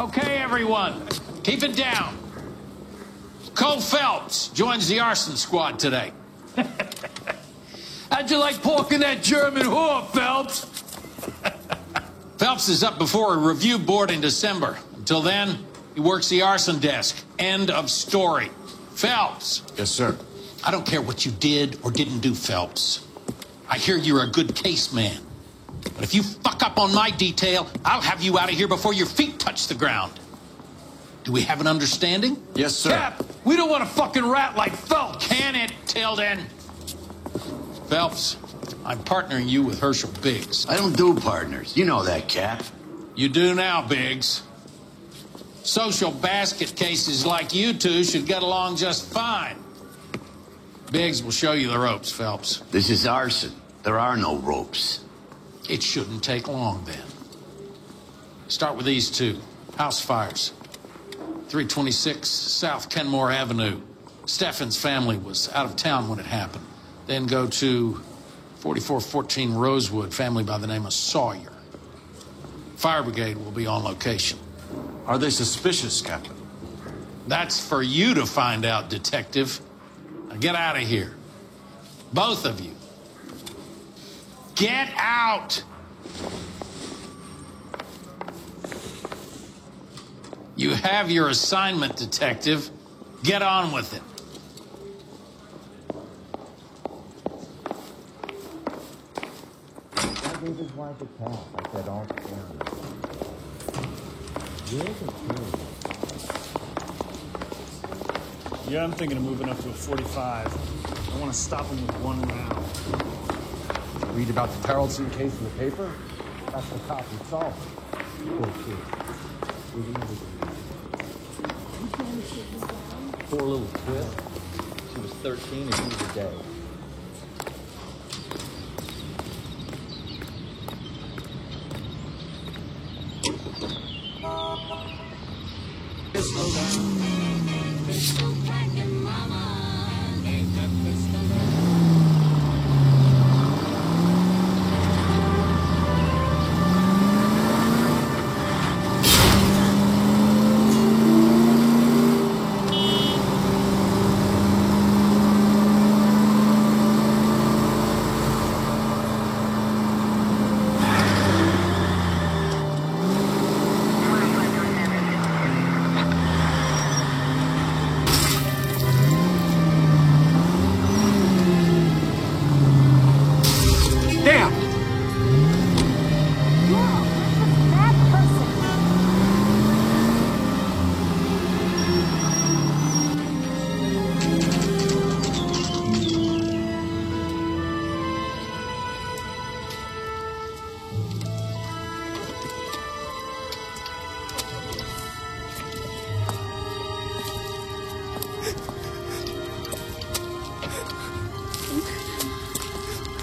Okay, everyone, keep it down. Cole Phelps joins the arson squad today. How'd you like porking that German whore, Phelps? Phelps is up before a review board in December. Until then, he works the arson desk. End of story. Phelps. Yes, sir. I don't care what you did or didn't do, Phelps. I hear you're a good case man. But if you fuck up on my detail, I'll have you out of here before your feet touch the ground. Do we have an understanding? Yes, sir. Cap, we don't want a fucking rat like Phelps. Can it, Tilden? Phelps, I'm partnering you with Herschel Biggs. I don't do partners. You know that, Cap. You do now, Biggs. Social basket cases like you two should get along just fine. Biggs will show you the ropes, Phelps. This is arson. There are no ropes. It shouldn't take long, then. Start with these two. House fires. 326 South Kenmore Avenue. Steffen's family was out of town when it happened. Then go to 4414 Rosewood, family by the name of Sawyer. Fire brigade will be on location. Are they suspicious, Captain? That's for you to find out, Detective. Now get out of here. Both of you. Get out! You have your assignment, Detective. Get on with it. I gave his wife a call. I said, all Yeah, I'm thinking of moving up to a 45. I want to stop him with one round. Read about the Tarleton case in the paper? That's the cop who solved it. Poor kid. Poor little twist. She was 13 and he was a day.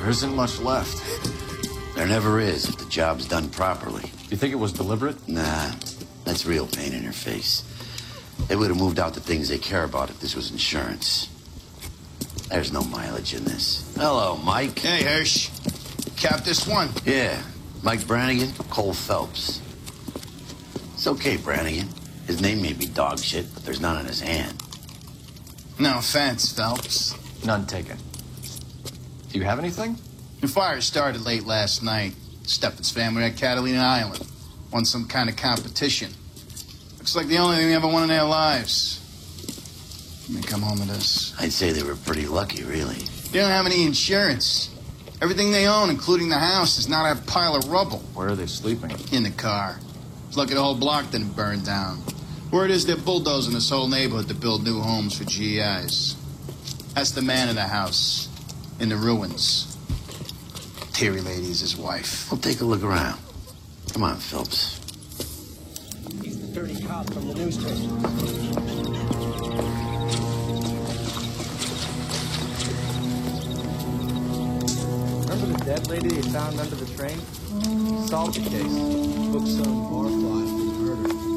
There isn't much left. There never is if the job's done properly. You think it was deliberate? Nah, that's real pain in her face. They would have moved out the things they care about if this was insurance. There's no mileage in this. Hello, Mike. Hey, Hirsch. Cap this one. Yeah, Mike Brannigan, Cole Phelps. It's okay, Brannigan. His name may be dog shit, but there's none on his hand. No offense, Phelps. None taken. Do you have anything? The fire started late last night. Steffen's family at Catalina Island. Won some kind of competition. Looks like the only thing they ever won in their lives. Let me come home with this. I'd say they were pretty lucky, really. They don't have any insurance. Everything they own, including the house, is not a pile of rubble. Where are they sleeping? In the car. It's lucky the whole block didn't burn down. Word is they're bulldozing this whole neighborhood to build new homes for GIs. That's the man in the house. In the ruins. Terry Lady is his wife. We'll take a look around. Come on, Phelps. He's the dirty cop from the newspaper. Remember the dead lady they found under the train? Solved the case. Booked some barfly for murder.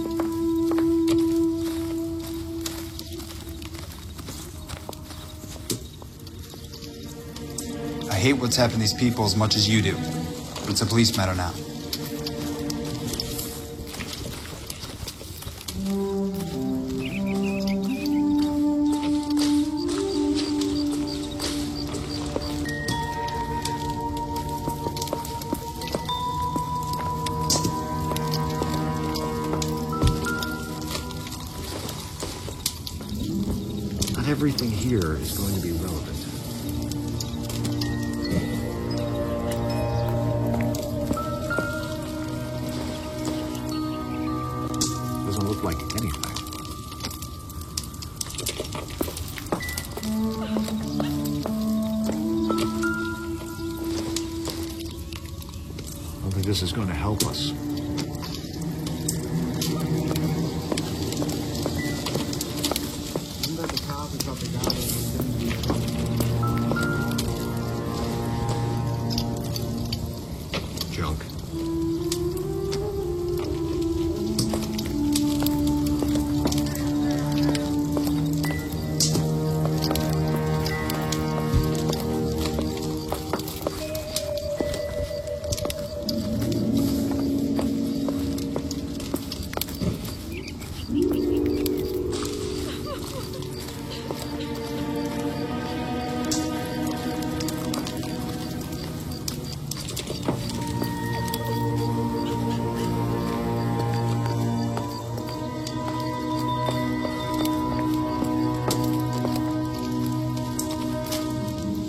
I hate what's happened to these people as much as you do. But it's a police matter now. Not everything here is going to be relevant. Doesn't look like anything. I don't think this is going to help us. Junk.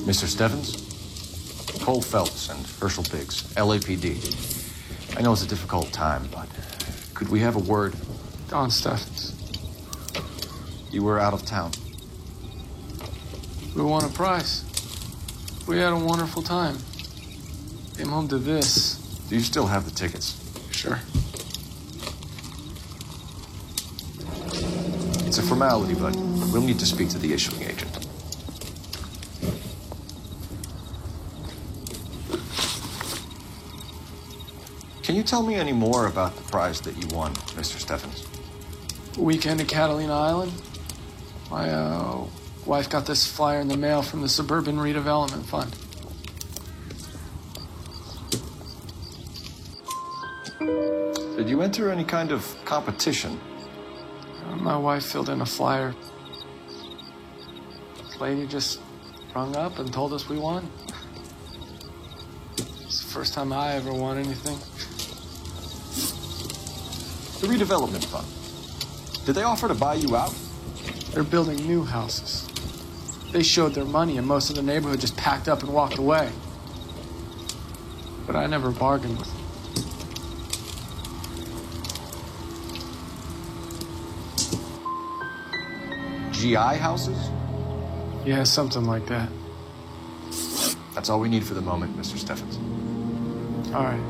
Mr. Stevens? Cole Phelps and Herschel Biggs, LAPD. I know it's a difficult time, but could we have a word? Don Steffens. You were out of town. We won a prize. We had a wonderful time. Came home to this. Do you still have the tickets? Sure. It's a formality, but we'll need to speak to the issuing agent. Can you tell me any more about the prize that you won, Mr. Steffens? Weekend at Catalina Island. My wife got this flyer in the mail from the Suburban Redevelopment Fund. Did you enter any kind of competition? My wife filled in a flyer. This lady just rung up and told us we won. It's the first time I ever won anything. The redevelopment fund. Did they offer to buy you out? They're building new houses. They showed their money and most of the neighborhood just packed up and walked away. But I never bargained with them. GI houses? Yeah, something like that. That's all we need for the moment, Mr. Steffens. All right.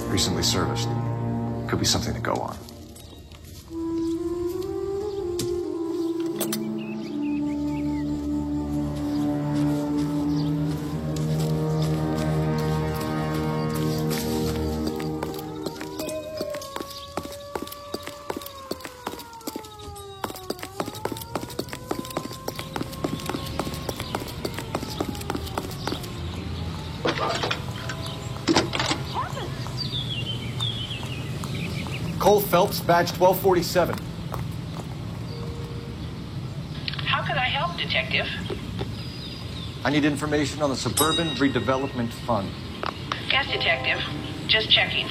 Recently serviced. Could be something to go on. Cole Phelps, badge 1247. How can I help, Detective? I need information on the Suburban Redevelopment Fund. Yes, Detective. Just checking.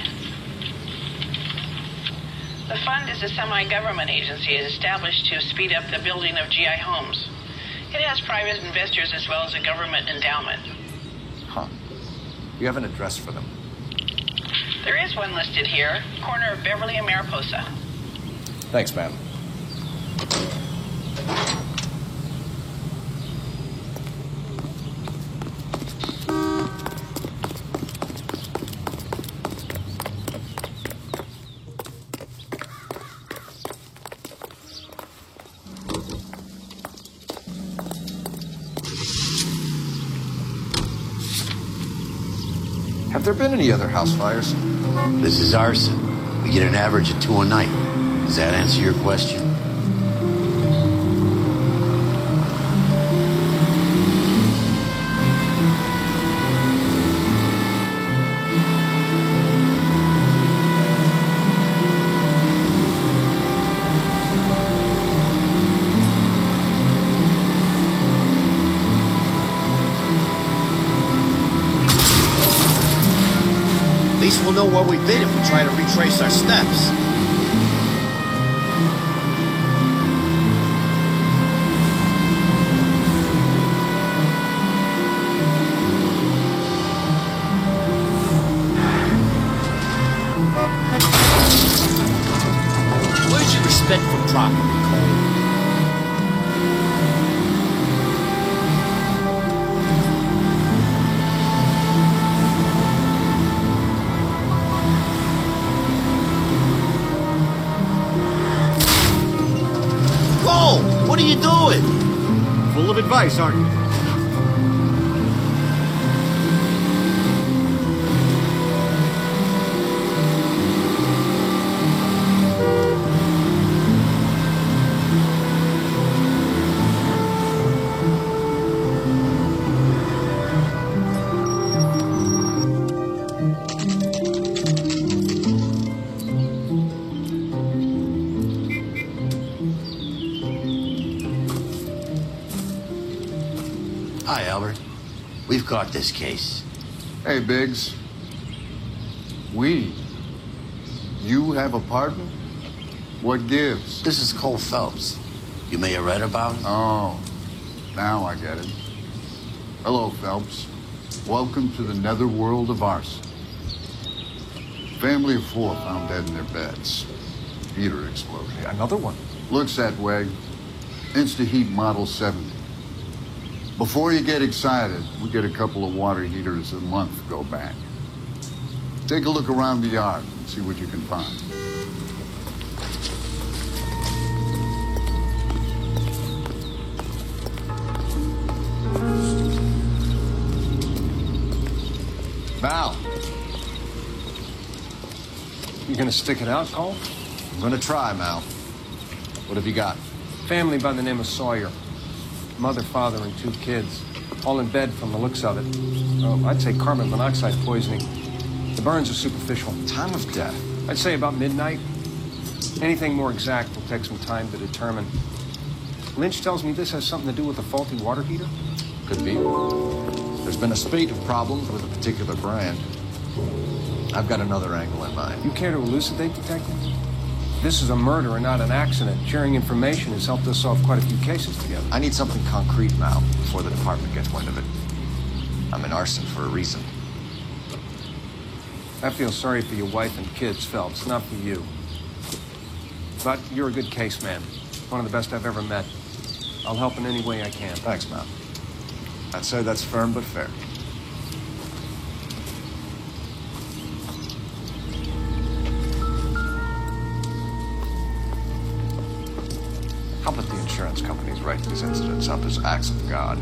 The fund is a semi-government agency established to speed up the building of GI homes. It has private investors as well as a government endowment. Huh. You have an address for them? There is one listed here, corner of Beverly and Mariposa. Thanks, ma'am. Have there been any other house fires? This is arson. We get an average of 2 a night. Does that answer your question? At least we'll know where we've been if we try to retrace our steps. Where's your respect for property, Cole? What are you doing? Full of advice, aren't you? Hi, Albert. We've caught this case. Hey, Biggs. You have a partner? What gives? This is Cole Phelps. You may have read about him. Oh, now I get it. Hello, Phelps. Welcome to the netherworld of arson. Family of 4 found dead in their beds. Heater explosion. Another one? Looks that way. Insta-Heat Model 70. Before you get excited, we get a couple of water heaters a month go back. Take a look around the yard and see what you can find. Val. You gonna stick it out, Cole? I'm gonna try, Mal. What have you got? Family by the name of Sawyer. Mother, father, and 2 kids. All in bed from the looks of it. Oh, I'd say carbon monoxide poisoning. The burns are superficial. Time of death? I'd say about midnight. Anything more exact will take some time to determine. Lynch tells me this has something to do with a faulty water heater? Could be. There's been a spate of problems with a particular brand. I've got another angle in mind. You care to elucidate, Detective? This is a murder and not an accident. Sharing information has helped us solve quite a few cases together. I need something concrete, Mal, before the department gets wind of it. I'm in arson for a reason. I feel sorry for your wife and kids, Phelps, not for you. But you're a good case man. One of the best I've ever met. I'll help in any way I can. Thanks, Mal. I'd say that's firm but fair. How about the insurance companies write these incidents up as acts of God?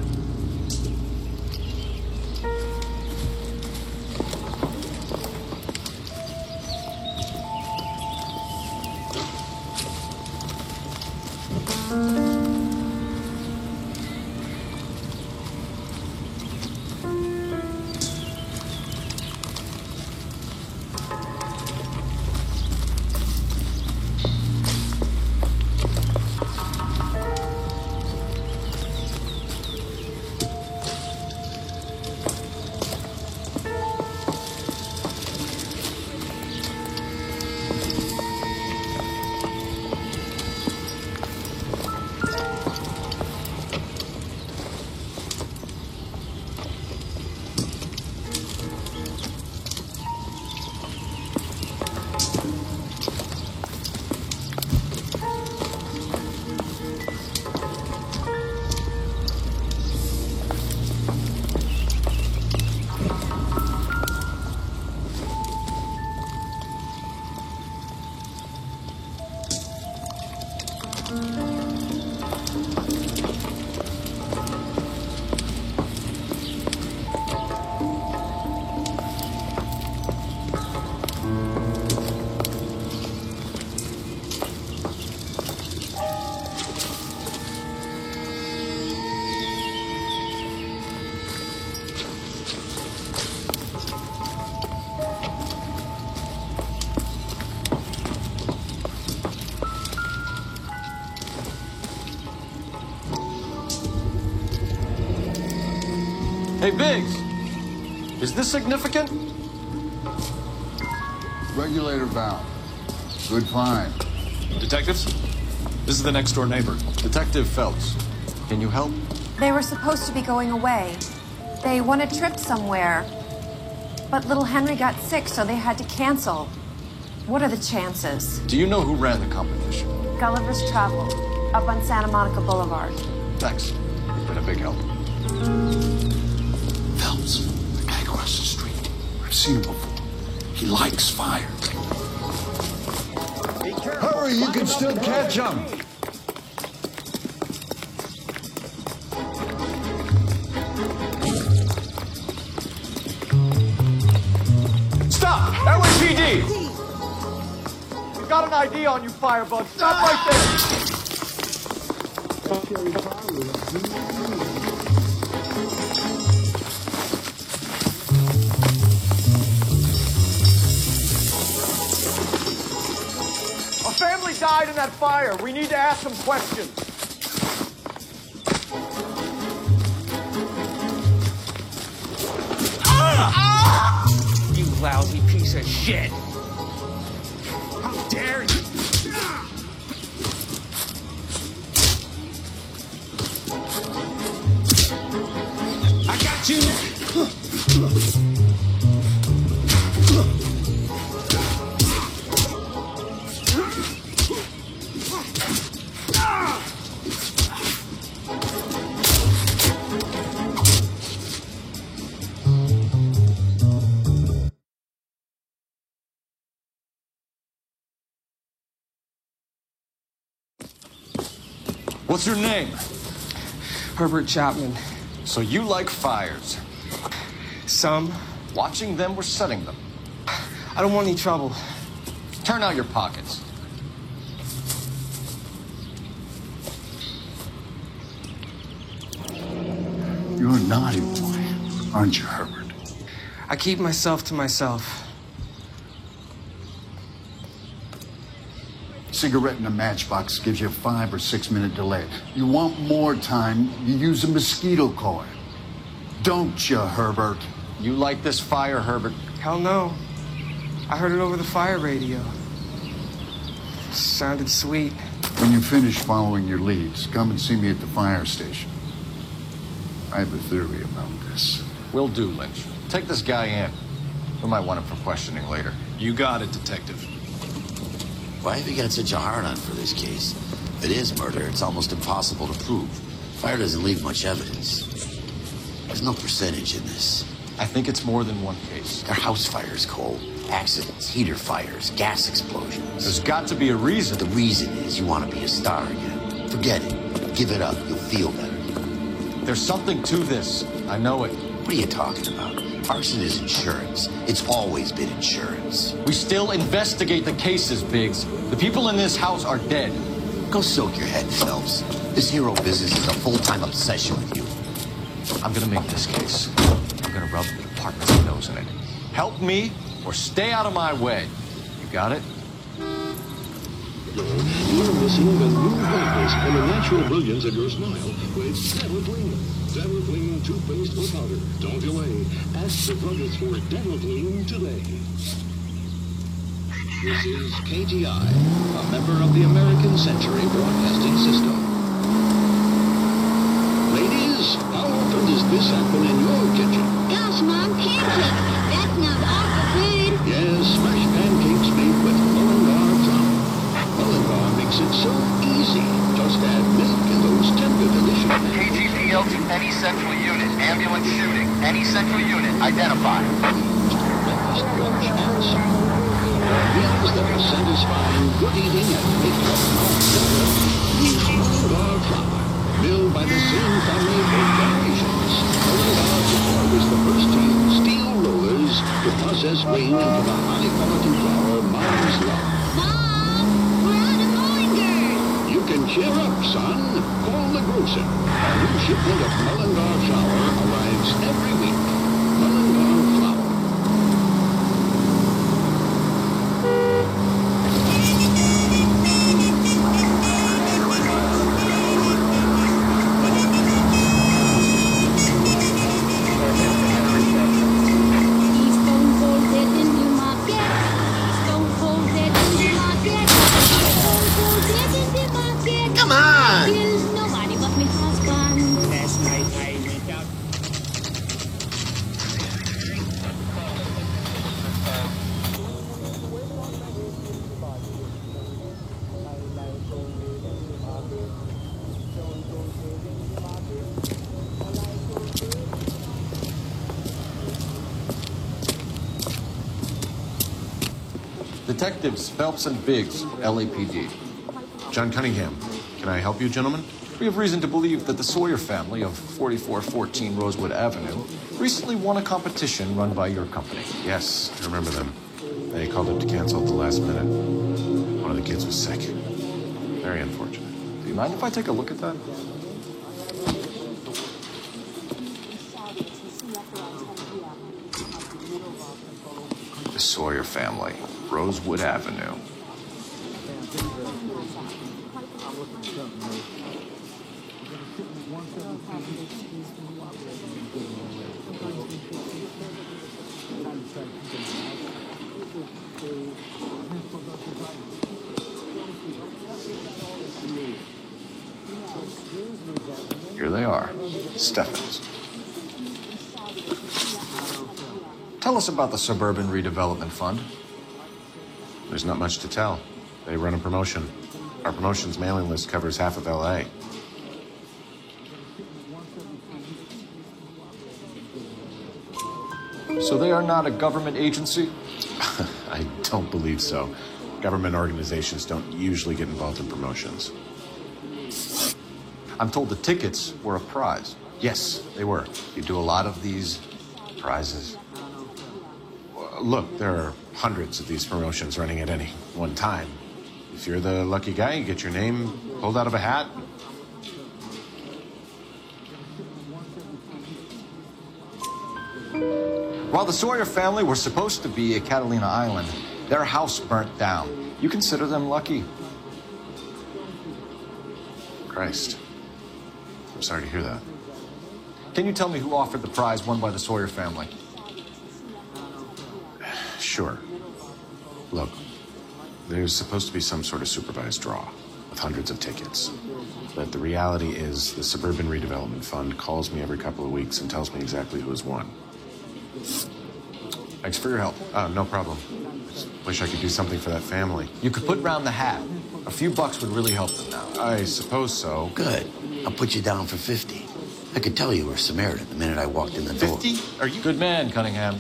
Hey, Biggs! Is this significant? Regulator valve. Good find. Detectives? This is the next door neighbor. Detective Phelps. Can you help? They were supposed to be going away. They won a trip somewhere. But little Henry got sick, so they had to cancel. What are the chances? Do you know who ran the competition? Gulliver's Travel, up on Santa Monica Boulevard. Thanks. You've been a big help. Phelps, the guy across the street. I've seen him before. He likes fire. Hurry, you can still catch him. Stop! LAPD! We've got an ID on you, Firebug. Stop right there! A family died in that fire. We need to ask some questions. You lousy piece of shit! How dare you! I got you! What's your name? Herbert Chapman. So you like fires? Some. Watching them or setting them? I don't want any trouble. Turn out your pockets. You're a naughty boy, aren't you, Herbert? I keep myself to myself. Cigarette in a matchbox gives you a 5 or 6 minute delay. You want more time, you use a mosquito coil. Don't you, Herbert? You like this fire, Herbert? Hell no. I heard it over the fire radio. Sounded sweet. When you finish following your leads, come and see me at the fire station. I have a theory about this. Will do, Lynch. Take this guy in. We might want him for questioning later. You got it, Detective. Why have you got such a hard-on for this case? If it is murder, it's almost impossible to prove. Fire doesn't leave much evidence. There's no percentage in this. I think it's more than one case. There are house fires, Cole. Accidents, heater fires, gas explosions. There's got to be a reason. The reason is you want to be a star again. Forget it. Give it up. You'll feel better. There's something to this. I know it. What are you talking about? Arson is insurance. It's always been insurance. We still investigate the cases, Biggs. The people in this house are dead. Go soak your head, Phelps. This hero business is a full-time obsession with you. I'm gonna make this case. I'm gonna rub the department's nose in it. Help me or stay out of my way. You got it? You're missing the new brightness and the natural brilliance of your smile with Dental-Clean. Dental-Clean toothpaste or powder. Don't delay. Ask the druggist for Dental-Clean today. This is KTI, a member of the American Century Broadcasting System. Ladies, how often does this happen in your kitchen? Gosh, Mom, pancakes. That's not awful food. Yes, smashed pancakes made with Mullingar flour. Mullingar makes it so easy. Just add milk and those tender, delicious pancakes. KGPL to any central unit. Ambulance shooting. Any central unit. Identify. Breakfast, lunch, and supper. Meals that will satisfy good eating and make your mouth better. Built by the same family for generations, Mullingar Flour was the first to use steel rollers to process grain into the high-quality flour moms love. Mom, we're out of Mullingar. You can cheer up, son. Call the grocer. A new shipment of Mullingar flour arrives every week. Mullingar flour. Come on! Nobody but me husband. Last night I went out. Detectives Phelps and Biggs, LAPD. John Cunningham. Can I help you, gentlemen? We have reason to believe that the Sawyer family of 4414 Rosewood Avenue recently won a competition run by your company. Yes, I remember them. They called up to cancel at the last minute. One of the kids was sick. Very unfortunate. Do you mind if I take a look at that? The Sawyer family, Rosewood Avenue. Here they are, Steffens. Tell us about the Suburban Redevelopment Fund. There's not much to tell. They run a promotion. Our promotion's mailing list covers half of LA. So they are not a government agency? I don't believe so. Government organizations don't usually get involved in promotions. I'm told the tickets were a prize. Yes, they were. You do a lot of these prizes. Look, there are hundreds of these promotions running at any one time. If you're the lucky guy, you get your name pulled out of a hat. While the Sawyer family were supposed to be at Catalina Island, their house burnt down. You consider them lucky? Christ. I'm sorry to hear that. Can you tell me who offered the prize won by the Sawyer family? Sure. Look, there's supposed to be some sort of supervised draw with hundreds of tickets. But the reality is the Suburban Redevelopment Fund calls me every couple of weeks and tells me exactly who's won. Thanks for your help. No problem. Just wish I could do something for that family. You could put round the hat. A few bucks would really help them now. I suppose so. Good. I'll put you down for 50. I could tell you were Samaritan the minute I walked in the door. 50? Are you... Good man, Cunningham.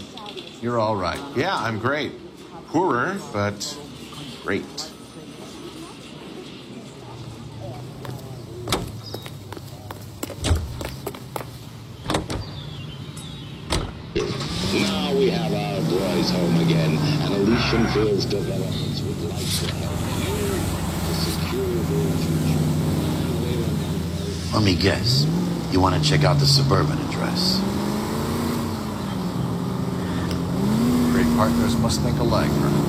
You're all right. Yeah, I'm great. Poorer, but great. Now we have our boys home again, and Elysian Fields Developments would like to help you to secure their future. Let me guess. You want to check out the Suburban address? Great partners must think alike, right?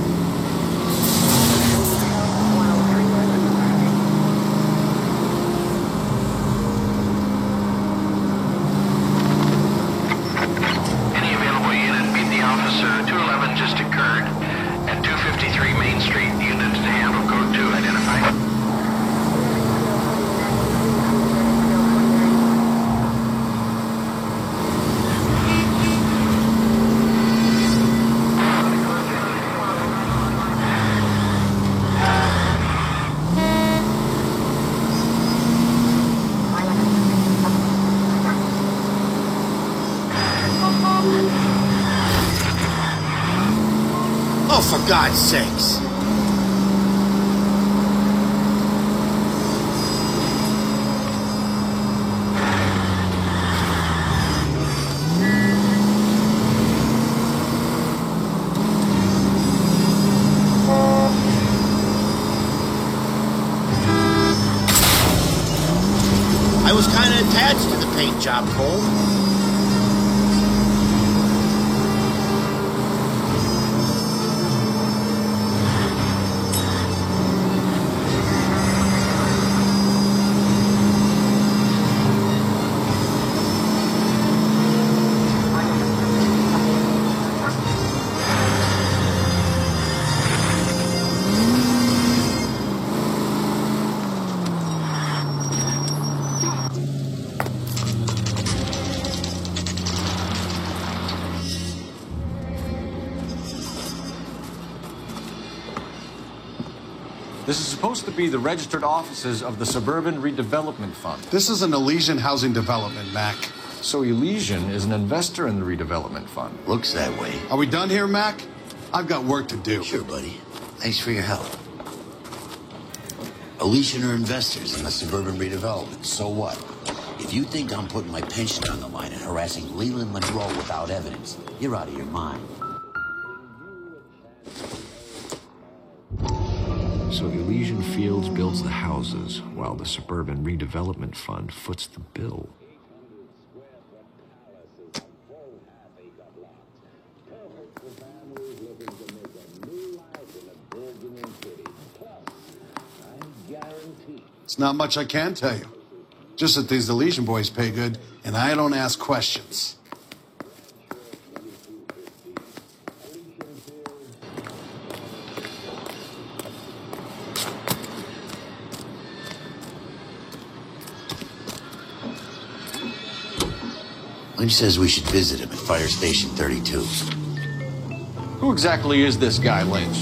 Officer 211 just occurred at 253 Main Street. Unit to handle code 2 identified. Oh, for God's sakes. was kind of attached to the paint job, Cole. This is supposed to be the registered offices of the Suburban Redevelopment Fund. This is an Elysian housing development, Mac. So Elysian is an investor in the redevelopment fund. Looks that way. Are we done here, Mac? I've got work to do. Sure, buddy. Thanks for your help. Elysian are investors in the Suburban Redevelopment. So what? If you think I'm putting my pension on the line and harassing Leland Monroe without evidence, you're out of your mind. So Elysian Fields builds the houses, while the Suburban Redevelopment Fund foots the bill. It's not much I can tell you. Just that these Elysian boys pay good, and I don't ask questions. Lynch says we should visit him at Fire Station 32. Who exactly is this guy, Lynch?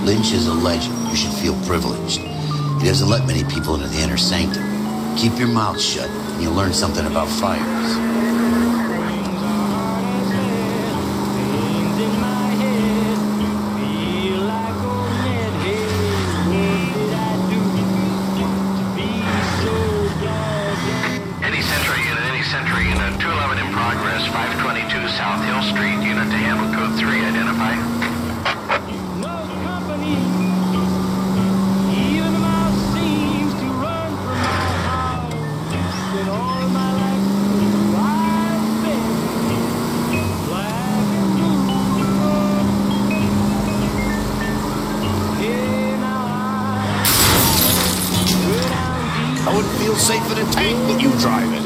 Lynch is a legend. You should feel privileged. He doesn't let many people into the inner sanctum. Keep your mouth shut, and you'll learn something about fires. Any Sentry Unit 211 in progress, 522 South Hill Street, unit to handle code 3, identify. I wouldn't feel safe in a tank with you driving.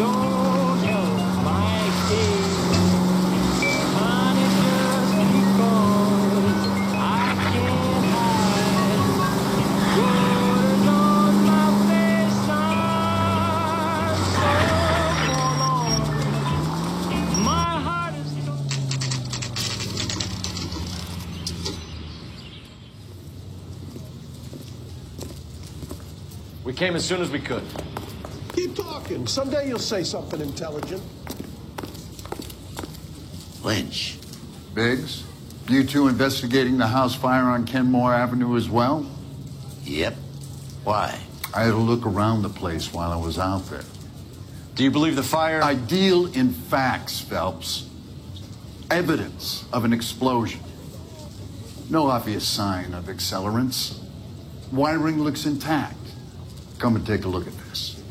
We came as soon as we could. Keep talking. Someday you'll say something intelligent. Lynch. Biggs, you two investigating the house fire on Kenmore Avenue as well? Yep. Why? I had a look around the place while I was out there. Do you believe the fire? I deal in facts, Phelps. Evidence of an explosion. No obvious sign of accelerants. Wiring looks intact. Come and take a look at this.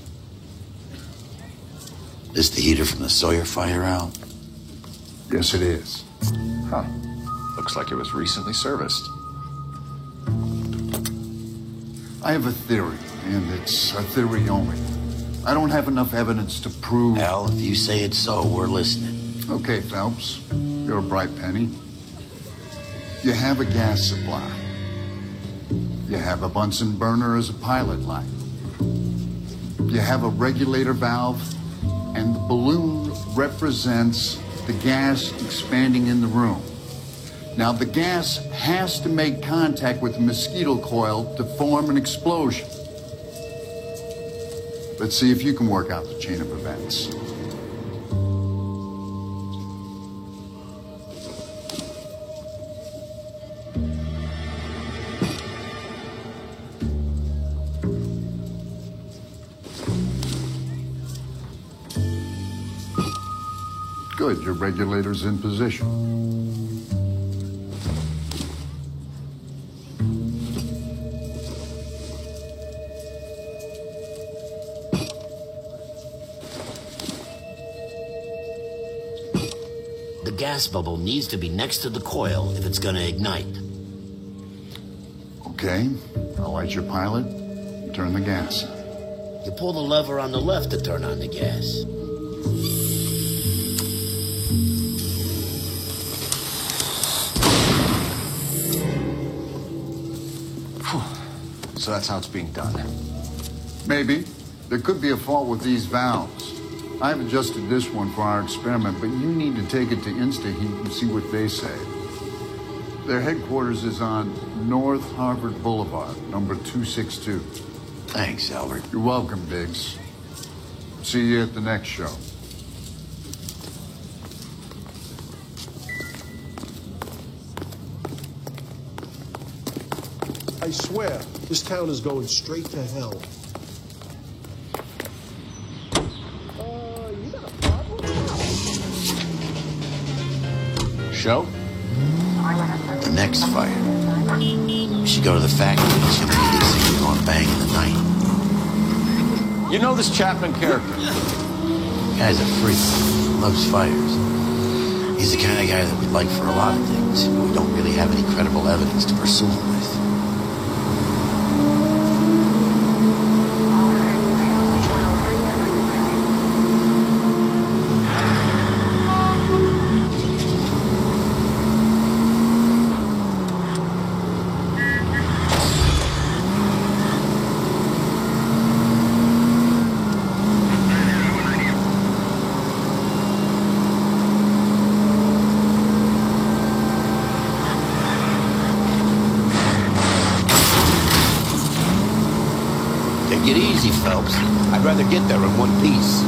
This the heater from the Sawyer fire, Al? Yes, it is. Huh. Looks like it was recently serviced. I have a theory, and it's a theory only. I don't have enough evidence to prove... Al, if you say it's so, we're listening. Okay, Phelps. You're a bright penny. You have a gas supply. You have a Bunsen burner as a pilot light. You have a regulator valve, and the balloon represents the gas expanding in the room. Now, the gas has to make contact with the mosquito coil to form an explosion. Let's see if you can work out the chain of events. Good, your regulator's in position. The gas bubble needs to be next to the coil if it's gonna ignite. Okay, I'll light your pilot and turn the gas. You pull the lever on the left to turn on the gas. So that's how it's being done. Maybe. There could be a fault with these valves. I've adjusted this one for our experiment, but you need to take it to InstaHeat and see what they say. Their headquarters is on North Harvard Boulevard, number 262. Thanks, Albert. You're welcome, Biggs. See you at the next show. I swear, this town is going straight to hell. Show? The next fire. We should go to the factory. There's gonna be this thing going bang in the night. You know this Chapman character? Guy's a freak. Loves fires. He's the kind of guy that we'd like for a lot of things, but we don't really have any credible evidence to pursue him with. Take it easy, Phelps. I'd rather get there in one piece.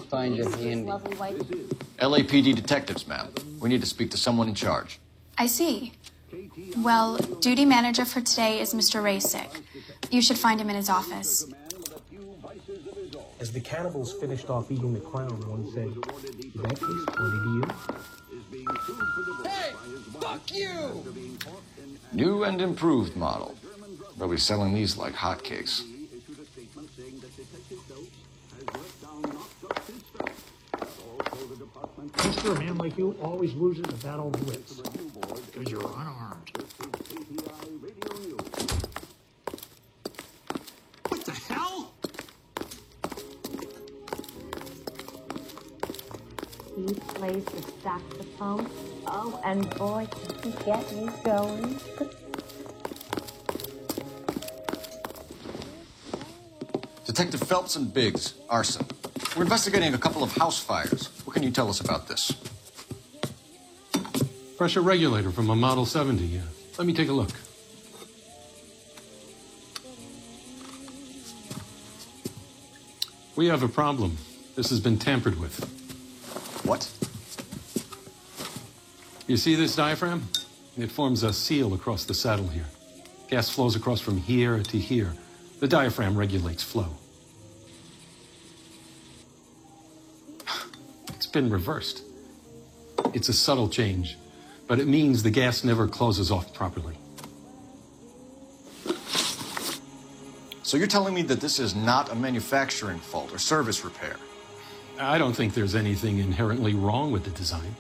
Find you handy. LAPD detectives, ma'am. We need to speak to someone in charge. I see. Well, duty manager for today is Mr. Rasick. You should find him in his office. As the cannibals finished off eating the clown, one said, "Did that taste funny to you?" Hey, fuck you! New and improved model. They'll be selling these like hotcakes. Mister, a man like you always loses a battle of wits. Because you're unarmed. What the hell? He plays the saxophone. Oh, and boy, can he get me going. Detective Phelps and Biggs, arson. We're investigating a couple of house fires. What can you tell us about this? Pressure regulator from a Model 70, yeah. Let me take a look. We have a problem. This has been tampered with. What? You see this diaphragm? It forms a seal across the saddle here. Gas flows across from here to here. The diaphragm regulates flow. It's been reversed. It's a subtle change, but it means the gas never closes off properly. So you're telling me that this is not a manufacturing fault or service repair? I don't think there's anything inherently wrong with the design.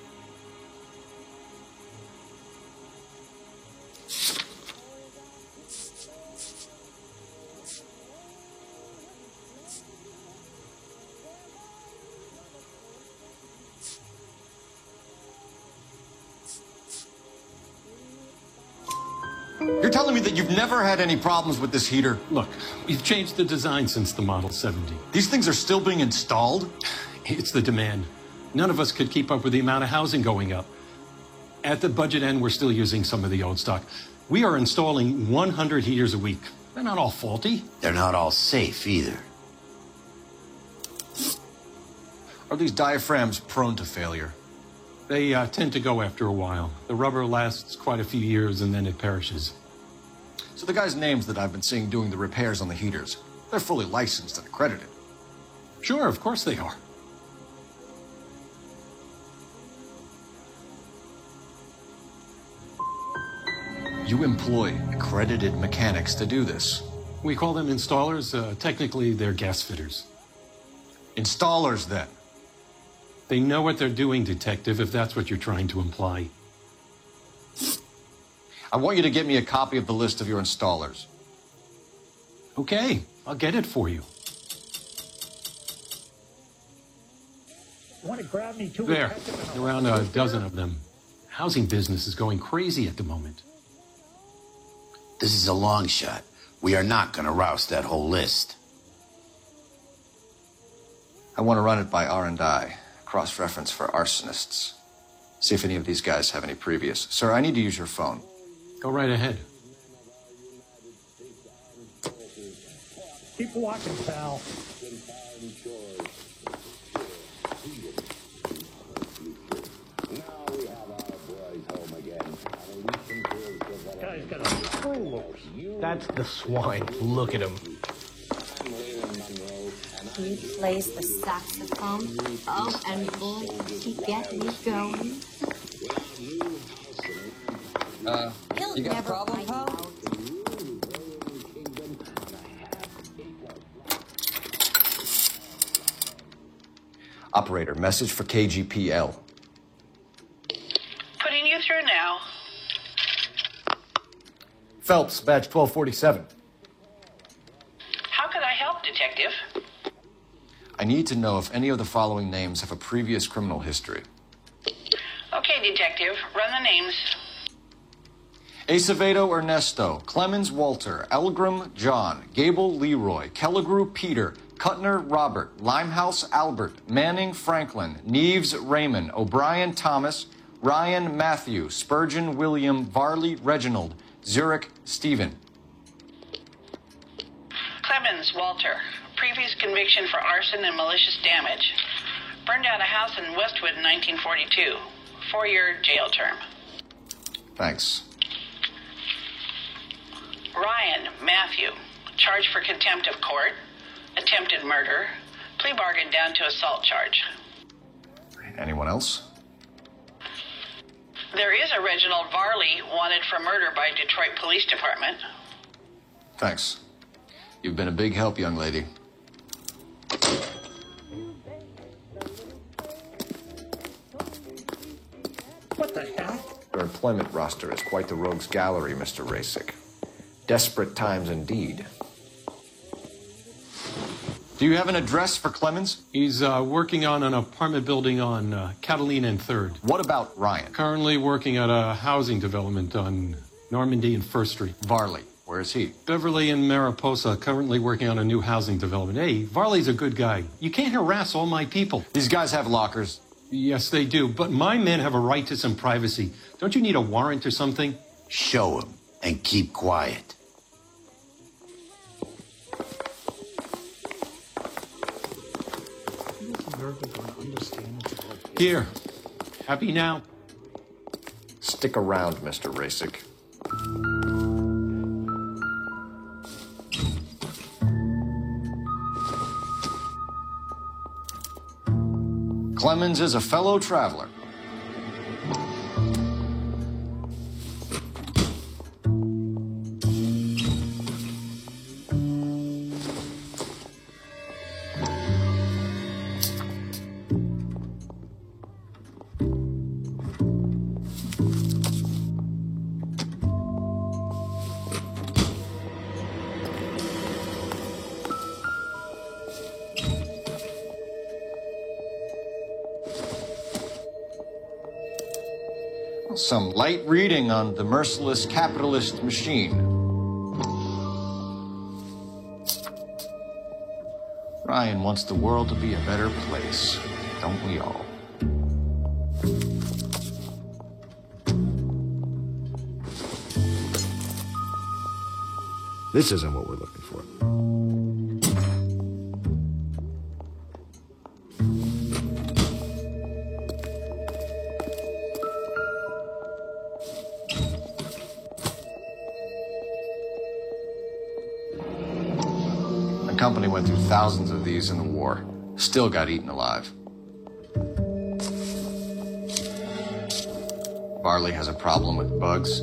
You're telling me that you've never had any problems with this heater? Look, we've changed the design since the Model 70. These things are still being installed? It's the demand. None of us could keep up with the amount of housing going up. At the budget end, we're still using some of the old stock. We are installing 100 heaters a week. They're not all faulty. They're not all safe either. Are these diaphragms prone to failure? They tend to go after a while. The rubber lasts quite a few years and then it perishes. So the guys' names that I've been seeing doing the repairs on the heaters, they're fully licensed and accredited. Sure, of course they are. You employ accredited mechanics to do this. We call them installers. Technically, they're gas fitters. Installers, then? They know what they're doing, Detective, if that's what you're trying to imply. I want you to get me a copy of the list of your installers. Okay, I'll get it for you. Want to grab me too? There, around a dozen of them. Housing business is going crazy at the moment. This is a long shot. We are not going to roust that whole list. I want to run it by R&I, cross-reference for arsonists. See if any of these guys have any previous. Sir, I need to use your phone. Go right ahead. Keep walking, pal. Guy's got a That's the swine. Look at him. He plays the saxophone. Oh, and boy, does he get me going. You got a problem, pal? Operator, message for KGPL. Putting you through now. Phelps, badge 1247. How could I help, Detective? I need to know if any of the following names have a previous criminal history. Okay, Detective, run the names. Acevedo Ernesto, Clemens Walter, Elgram John, Gable Leroy, Kelligrew Peter, Kuttner Robert, Limehouse Albert, Manning Franklin, Neves Raymond, O'Brien Thomas, Ryan Matthew, Spurgeon William, Varley Reginald, Zurich Stephen. Clemens Walter, previous conviction for arson and malicious damage. Burned down a house in Westwood in 1942. 4-year jail term. Thanks. Ryan Matthew, charged for contempt of court, attempted murder, plea bargain down to assault charge. Anyone else? There is a Reginald Varley wanted for murder by Detroit Police Department. Thanks. You've been a big help, young lady. What the heck? Your employment roster is quite the rogues gallery, Mr. Rasick. Desperate times indeed. Do you have an address for Clemens? He's working on an apartment building on Catalina and 3rd. What about Ryan? Currently working at a housing development on Normandy and 1st Street. Varley, where is he? Beverly and Mariposa, currently working on a new housing development. Hey, Varley's a good guy. You can't harass all my people. These guys have lockers. Yes, they do, but my men have a right to some privacy. Don't you need a warrant or something? Show him and keep quiet. Here. Happy now? Stick around, Mr. Rasick. Clemens is a fellow traveler. Some light reading on the merciless capitalist machine. Ryan wants the world to be a better place, don't we all? This isn't what we're looking for. The company went through thousands of these in the war. Still got eaten alive. Varley has a problem with bugs.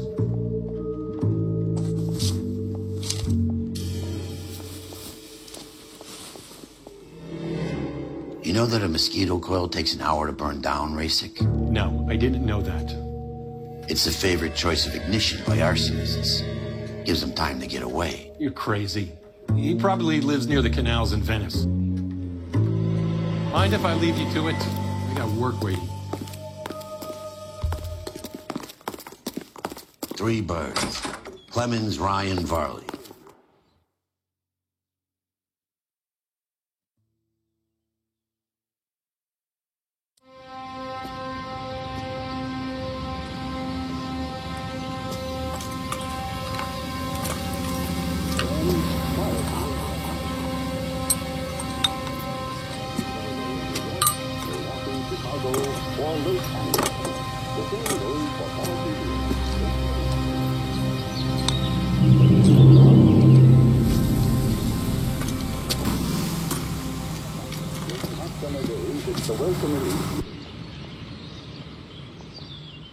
You know that a mosquito coil takes an hour to burn down, Rasik? No, I didn't know that. It's the favorite choice of ignition by arsonists. Gives them time to get away. You're crazy. He probably lives near the canals in Venice. Mind if I leave you to it? I got work waiting. 3 birds. Clemens, Ryan, Varley.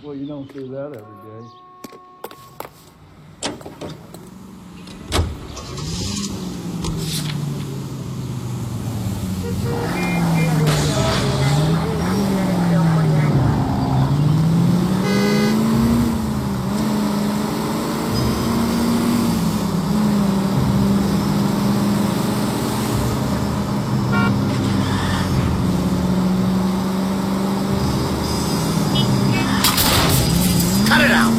Well, you don't do that every day. Cut it out!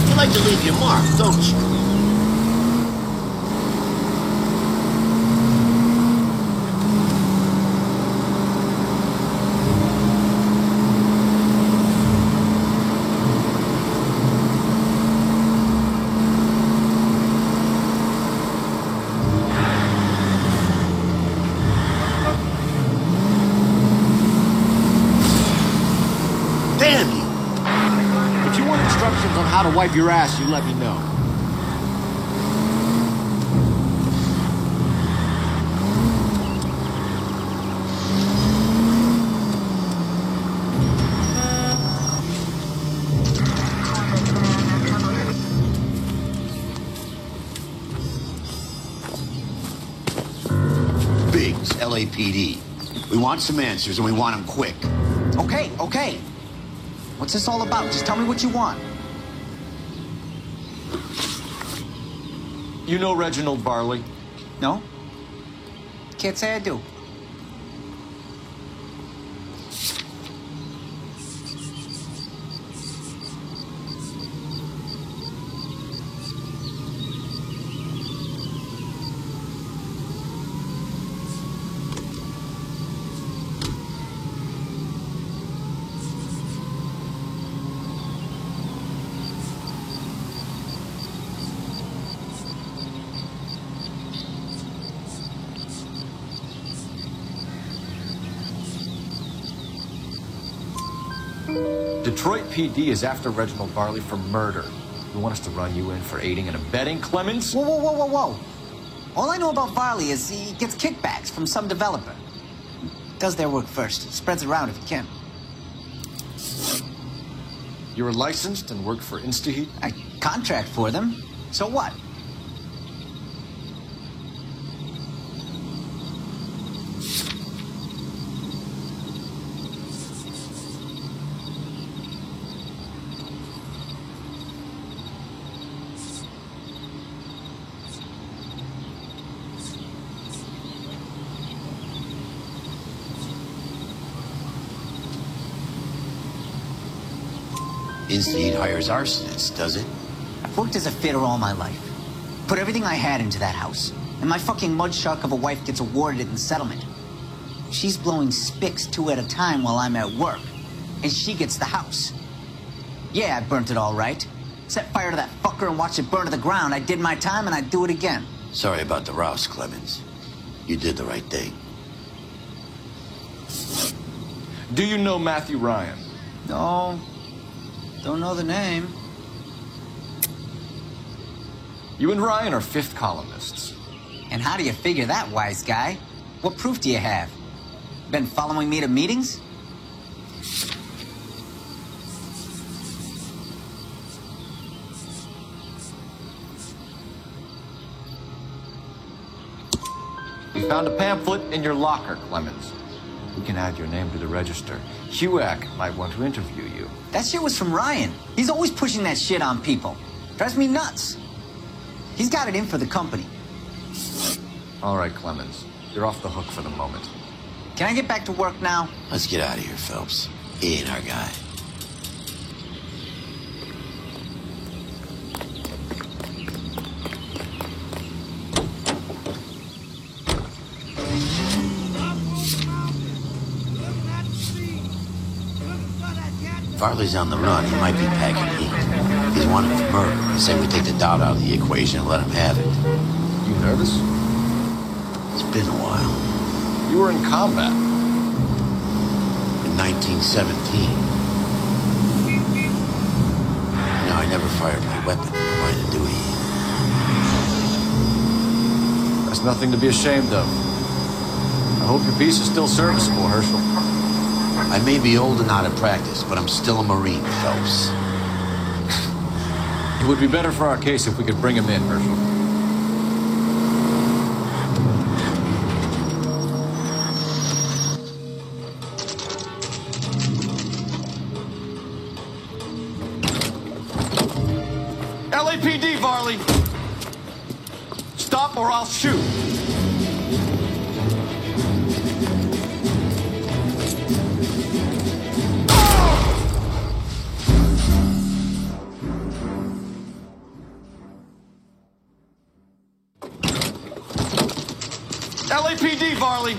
You like to leave your mark, don't you? Damn you! If you want instructions on how to wipe your ass, you let me know. Biggs, LAPD. We want some answers and we want them quick. Okay, okay. What's this all about? Just tell me what you want. You know Reginald Varley? No? Can't say I do. Detroit PD is after Reginald Varley for murder. You want us to run you in for aiding and abetting, Clemens? Whoa, whoa, whoa, whoa, whoa. All I know about Varley is he gets kickbacks from some developer. Does their work first. Spreads it around if he can. You're licensed and work for InstaHeat? I contract for them. So what? InstaHeat hires arsonists, does it? I've worked as a fitter all my life. Put everything I had into that house, and my fucking mudshark of a wife gets awarded it in settlement. She's blowing spics 2 at a time while I'm at work, and she gets the house. Yeah, I burnt it all right. Set fire to that fucker and watched it burn to the ground. I did my time, and I'd do it again. Sorry about the rouse, Clemens. You did the right thing. Do you know Matthew Ryan? No, don't know the name. You and Ryan are fifth columnists. And how do you figure that, wise guy? What proof do you have? Been following me to meetings? We found a pamphlet in your locker, Clemens. We can add your name to the register. HUAC might want to interview you. That shit was from Ryan. He's always pushing that shit on people. Drives me nuts. He's got it in for the company. All right, Clemens. You're off the hook for the moment. Can I get back to work now? Let's get out of here, Phelps. He ain't our guy. Farley's on the run. He might be packing heat. He's wanted for murder. I say we take the doubt out of the equation and let him have it. You nervous? It's been a while. You were in combat. In 1917. No, I never fired my weapon. Why did do he? That's nothing to be ashamed of. I hope your piece is still serviceable, Herschel. I may be old and out of practice, but I'm still a Marine, Phelps. It would be better for our case if we could bring him in, Herschel. LAPD, Varley! Stop or I'll shoot! LAPD, Varley!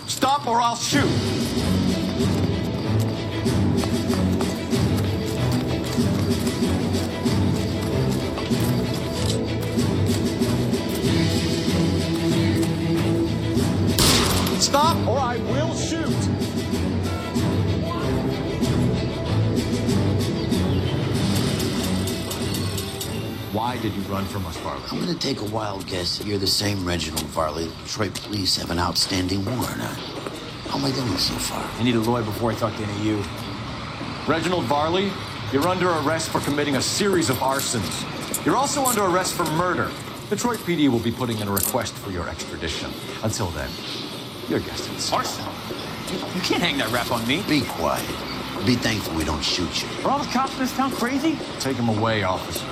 Stop or I'll shoot! Stop or I will shoot! Why did you run from us, Varley? I'm gonna take a wild guess that you're the same Reginald Varley the Detroit police have an outstanding warrant on. How am I doing so far? I need a lawyer before I talk to any of you. Reginald Varley, you're under arrest for committing a series of arsons. You're also under arrest for murder. Detroit PD will be putting in a request for your extradition. Until then, your guest is arson. You can't hang that rap on me. Be quiet. Be thankful we don't shoot you. Are all the cops in this town crazy? Take him away, officer.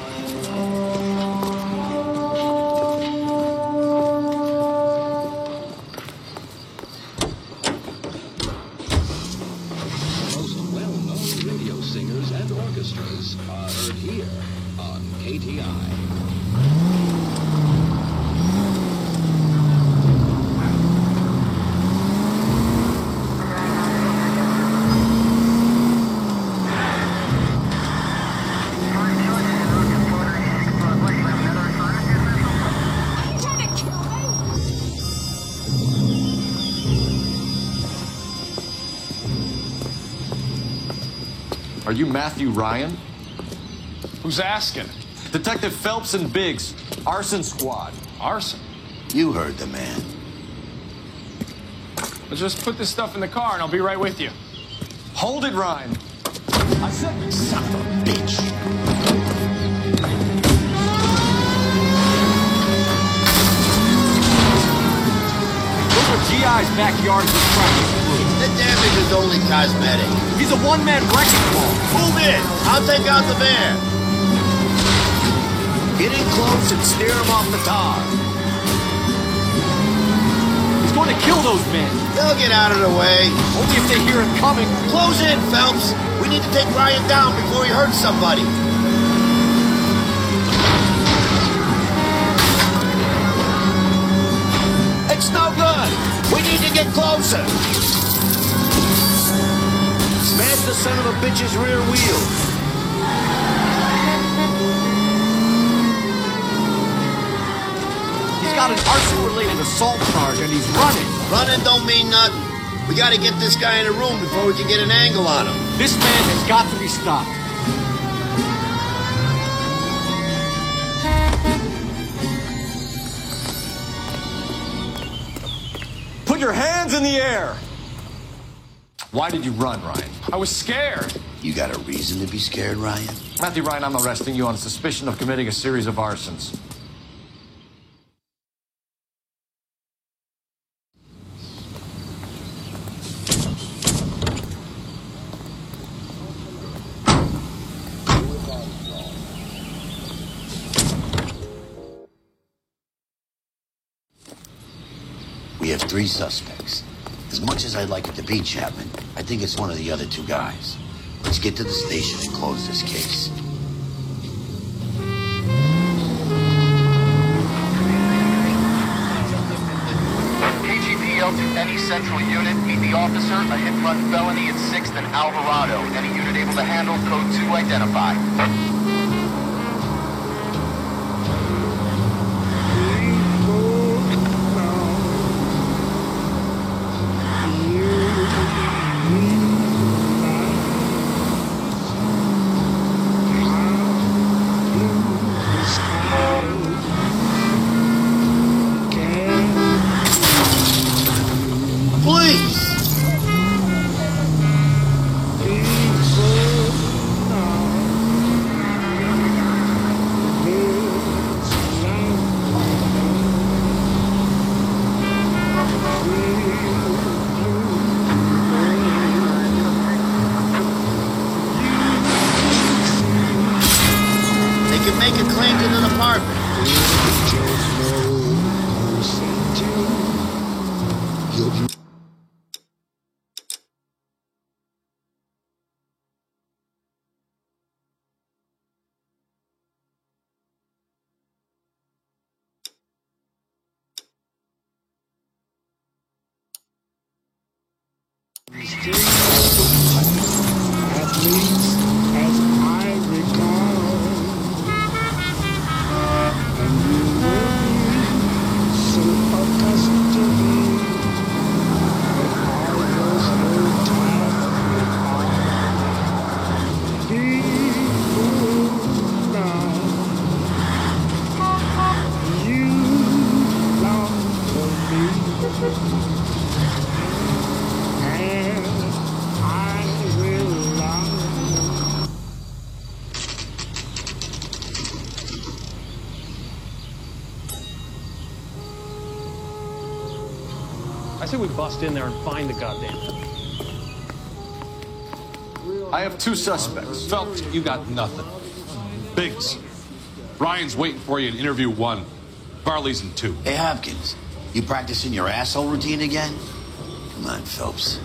Most well-known radio singers and orchestras are heard here on KTI. Are you Matthew Ryan? Who's asking? Detective Phelps and Biggs, Arson Squad. Arson? You heard the man. Let's just put this stuff in the car and I'll be right with you. Hold it, Ryan. I said, son of a bitch. GI's backyard is practice through. The damage is only cosmetic. He's a one-man wrecking ball. Move in. I'll take out the van. Get in close and steer him off the tar. He's going to kill those men. They'll get out of the way. Only if they hear him coming. Close in, Phelps. We need to take Ryan down before he hurts somebody. get closer! Smash the son of a bitch's rear wheel. He's got an arson-related assault charge and he's running. Running don't mean nothing. We gotta get this guy in a room before we can get an angle on him. This man has got to be stopped. Put your hands in the air! Why did you run, Ryan? I was scared. You got a reason to be scared, Ryan? Matthew Ryan, I'm arresting you on suspicion of committing a series of arsons. We have 3 suspects. As much as I'd like it to be Chapman, I think it's one of the other 2 guys. Let's get to the station and close this case. KGPL to any central unit. Meet the officer. A hit-run felony at 6th and Alvarado. Any unit able to handle code 2 identified. I say we bust in there and find the goddamn thing. I have 2 suspects. Phelps, you got nothing. Biggs, Ryan's waiting for you in interview 1. Farley's in 2. Hey, Hopkins, you practicing your asshole routine again? Come on, Phelps.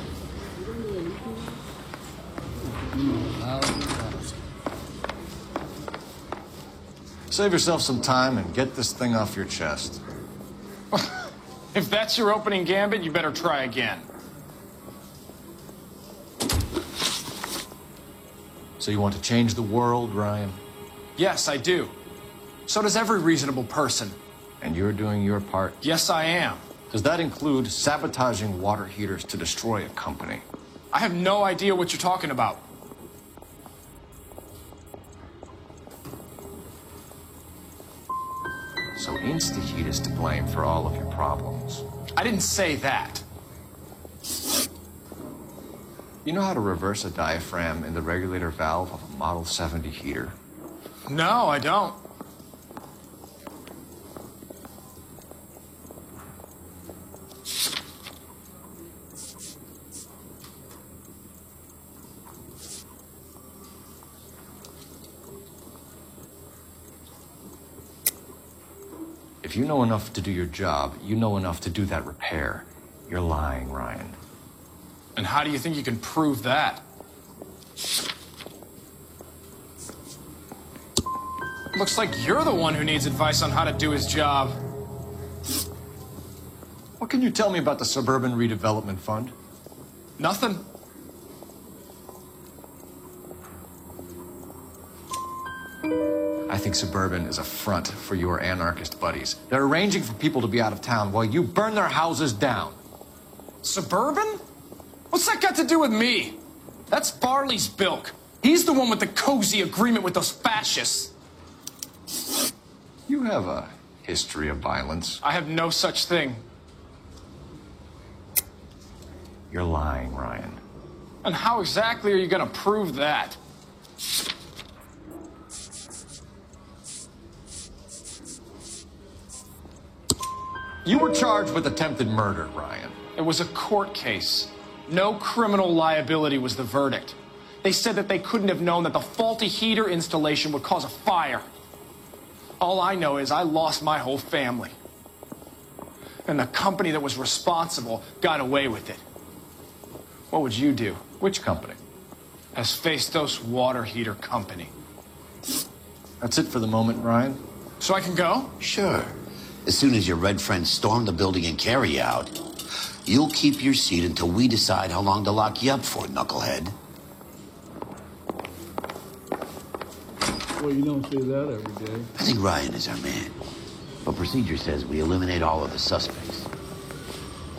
Save yourself some time and get this thing off your chest. If that's your opening gambit, you better try again. So you want to change the world, Ryan? Yes, I do. So does every reasonable person. And you're doing your part? Yes, I am. Does that include sabotaging water heaters to destroy a company? I have no idea what you're talking about. So InstaHeat is to blame for all of your problems. I didn't say that. You know how to reverse a diaphragm in the regulator valve of a Model 70 heater? No, I don't. If you know enough to do your job, you know enough to do that repair. You're lying, Ryan. And how do you think you can prove that? Looks like you're the one who needs advice on how to do his job. What can you tell me about the Suburban Redevelopment Fund? Nothing. I think Suburban is a front for your anarchist buddies. They're arranging for people to be out of town while you burn their houses down. Suburban? What's that got to do with me? That's Barley's bilk. He's the one with the cozy agreement with those fascists. You have a history of violence. I have no such thing. You're lying, Ryan. And how exactly are you going to prove that? You were charged with attempted murder, Ryan. It was a court case. No criminal liability was the verdict. They said that they couldn't have known that the faulty heater installation would cause a fire. All I know is I lost my whole family. And the company that was responsible got away with it. What would you do? Which company? Hephaestus Water Heater Company. That's it for the moment, Ryan. So I can go? Sure. As soon as your red friends storm the building and carry out, you'll keep your seat until we decide how long to lock you up for, knucklehead. Well, you don't see that every day. I think Ryan is our man. But procedure says we eliminate all of the suspects.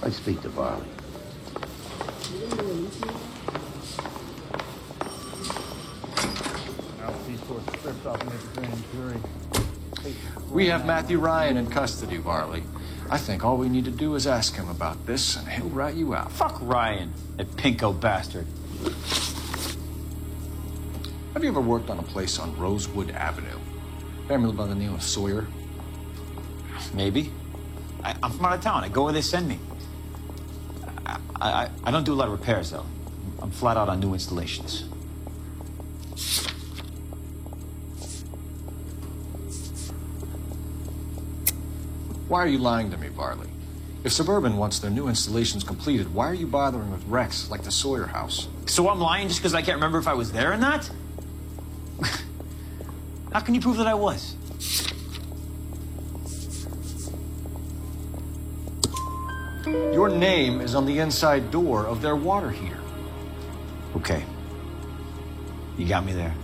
Let's speak to Barley. We have Matthew Ryan in custody, Barley. I think all we need to do is ask him about this, and he'll rat you out. Fuck Ryan, that pinko bastard. Have you ever worked on a place on Rosewood Avenue? Family by the name of Sawyer? Maybe. I'm from out of town. I go where they send me. I don't do a lot of repairs, though. I'm flat out on new installations. Why are you lying to me, Barley? If Suburban wants their new installations completed, why are you bothering with wrecks like the Sawyer house? So I'm lying just because I can't remember if I was there or not? How can you prove that I was? Your name is on the inside door of their water heater. Okay. You got me there.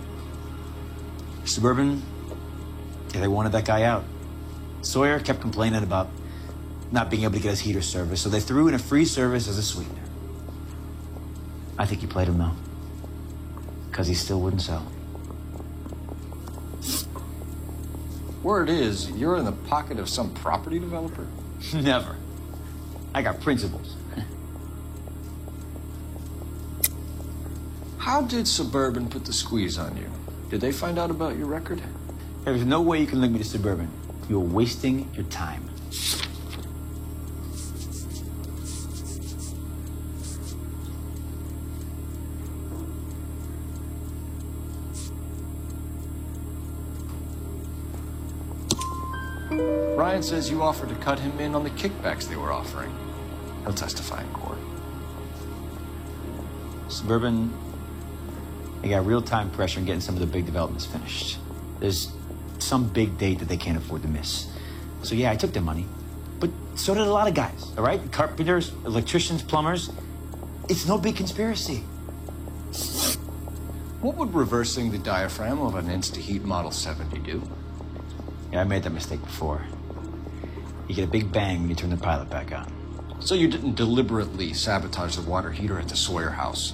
Suburban, yeah, they wanted that guy out. Sawyer kept complaining about not being able to get his heater service, so they threw in a free service as a sweetener. I think he played him, though, because he still wouldn't sell. Word is, you're in the pocket of some property developer? Never. I got principles. How did Suburban put the squeeze on you? Did they find out about your record? There's no way you can link me to Suburban. You're wasting your time. Ryan says you offered to cut him in on the kickbacks they were offering. He'll testify in court. Suburban, they got real-time pressure on getting some of the big developments finished. There's some big date that they can't afford to miss. So yeah, I took their money. But so did a lot of guys, all right? Carpenters, electricians, plumbers. It's no big conspiracy. What would reversing the diaphragm of an InstaHeat Model 70 do? Yeah, I made that mistake before. You get a big bang when you turn the pilot back on. So you didn't deliberately sabotage the water heater at the Sawyer house?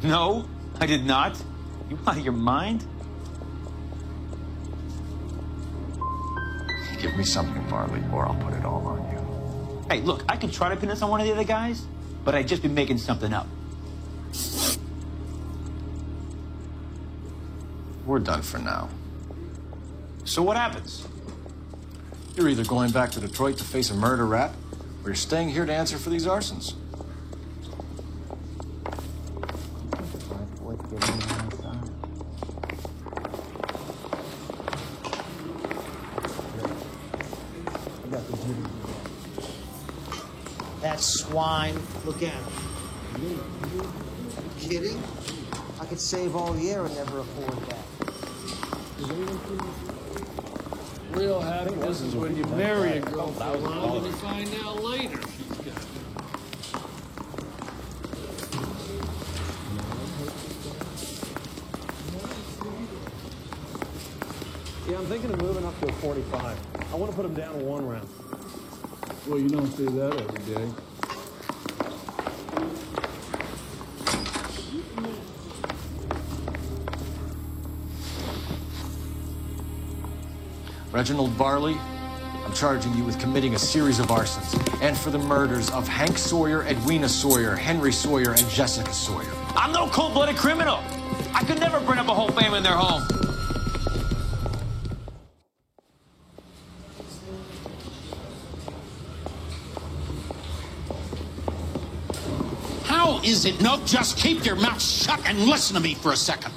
No, I did not. You out of your mind? Give me something, Barley, or I'll put it all on you. Hey, look, I can try to pin this on one of the other guys, but I'd just be making something up. We're done for now. So what happens? You're either going back to Detroit to face a murder rap, or you're staying here to answer for these arsons. That swine, look at him. You kidding? I could save all year and never afford that. Real happiness is when you marry a girl for a while and you find out later. Yeah, I'm thinking of moving up to a 45. I want to put him down to 1 round. Well, you don't see that every day. Reginald Varley, I'm charging you with committing a series of arsons and for the murders of Hank Sawyer, Edwina Sawyer, Henry Sawyer, and Jessica Sawyer. I'm no cold-blooded criminal. I could never burn up a whole family in their home. How is it, no, just keep your mouth shut and listen to me for a second.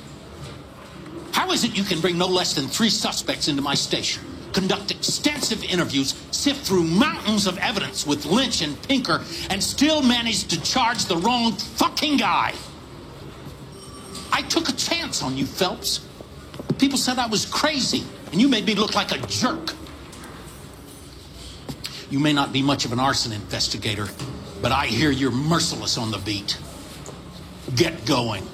How is it you can bring no less than 3 suspects into my station, conduct extensive interviews, sift through mountains of evidence with Lynch and Pinker, and still manage to charge the wrong fucking guy? I took a chance on you, Phelps. People said I was crazy, and you made me look like a jerk. You may not be much of an arson investigator, but I hear you're merciless on the beat. Get going.